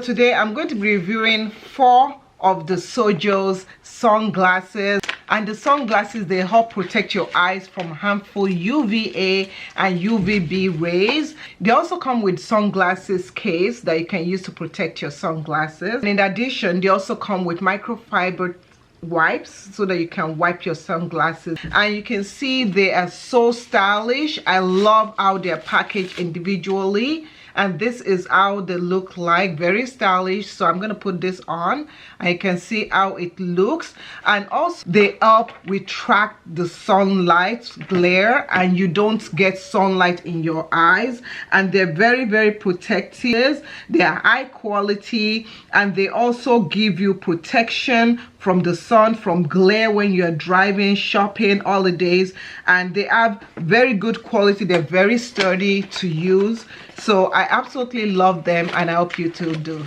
Today I'm going to be reviewing 4 of the Sojos sunglasses, and the sunglasses, they help protect your eyes from harmful UVA and UVB rays. They also come with sunglasses case that you can use to protect your sunglasses, and in addition they also come with microfiber wipes so that you can wipe your sunglasses. And you can see they are so stylish. I love how they're packaged individually, and this is how they look like, very stylish. So I'm going to put this on and you can see how it looks. And also they help retract the sunlight glare and you don't get sunlight in your eyes, and they're very protective. They are high quality, and they also give you protection from the sun, from glare when you're driving, shopping, holidays. And they have very good quality. They're very sturdy to use, so I absolutely love them, and I hope you too do.